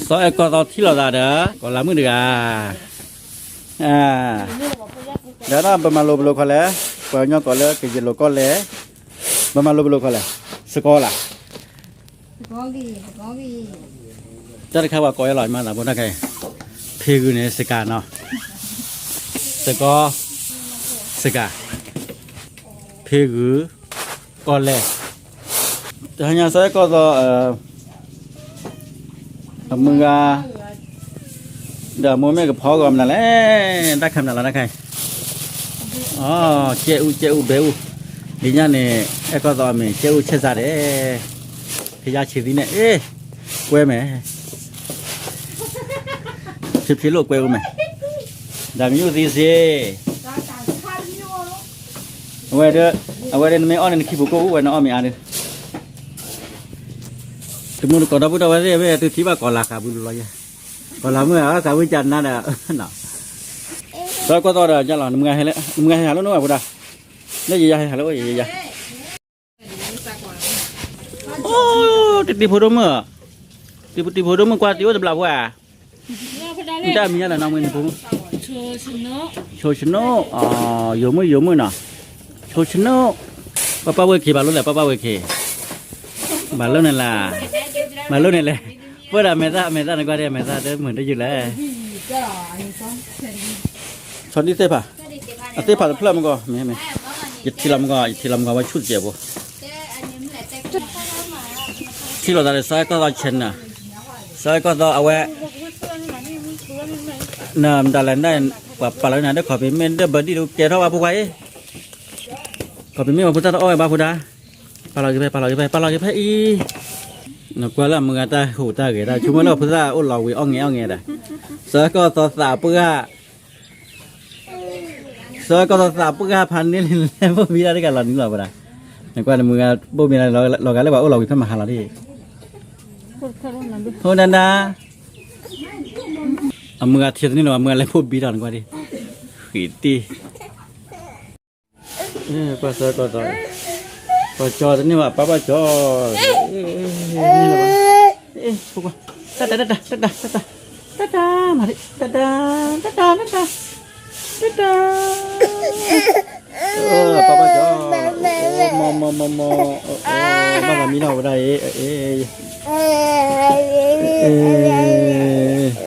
soi có tao thi là đó còn làm được à đó là bơm lô lô coi lẽ coi nhau coi lẽ cái gì lô coi lẽ bơm lô lô coi lẽ score là chắc là khai vào coi lại mà là bốn cái phê cái này score nó score score phê cái coi lẽ hai nhà soi có taoมึงอ่ะเดี๋ยวมึงไม่กับพ่อก่อนนั่นแหละได้คำนั่นแล้วนะใครอ๋อเจ้าเบลดีเนี่ยเนี่ยไอ้ก็ตอนมีเจ้าเชื่อใจเด้พี่ยาชีดีเนี่ยเอ๊ะกล้วยไหมชิบชิลูกกล้วยไหมดังยูซีซีเอาไว้เด้อไม่อ้อนในขี้บุกกูไว้น้องอ้อมีอันเด้อถึงมึงก่อนเราพูดเอาไว้เว้ยตัวที่ว่าก่อนราคาบุญลอยก่อนเราเมื่อราคาวิจารณ์นั่นแหละเนาะตอนก็ตอนเดี๋ยวจะหล่อมึงไงให้แล้วมึงไงให้หาแล้วนู้นอ่ะพูดได้นี่ยังให้หาแล้วยังโอ้ติดพูดมั้งติดพูดมั้งกว่าติวจะบลับว่าไม่ได้มีอะไรน้องมึงพูดโชชโน่อ๋ออยู่มั้งเนาะโชชโน่ป้าเวคีบาลุ้นแหละป้าเวคีบาลุ้นนั่นล่ะมาลุ้นนี่เลยเพื่อนเมตาในกว่าเดียเมตาเดิมเหมือนได้อยู่แล้วชนที่เตะป่ะเตะป่ะเพื่อนมันก็ไม่ยึดทีลำก็ว่าชุดเจ็บบ่ที่เราได้ใส่ก็เราเชนน่ะใส่ก็เราเอาไว้เนิมดาลันได้ปะแล้วนะได้ขอเป็นเมนได้เบอร์ดี้ดูเจ้าเท่าว่าผู้ไว้ขอเป็นเมนมาพุทธะอ้อยบ้าพุทธะปะเราจะไปอีนกว่าละมึงตาหูตาเกตาชุมเราพุทธะอ้เราวิอ้องเงี้ยได้เสือก็ต่อสาเปื้อเสือก็ต่อสาเปื้อพันนี่แล้วพวกมีอะไรกันหล่อนนี่หรอปะนกว่ามึงพวกมีอะไรเรากันเลยว่าอ้เราวิทำมาหาเราดิโหนันดามึงเทียนนี่หรอมึงอะไรพวกบีดอนกว่าดิขีดตีก็เสือก็ต่อก็จอดนี่ว่าป้าจอนี่หรอพวกว่าตามาดิตาป้าจอมบ้านมีเราได้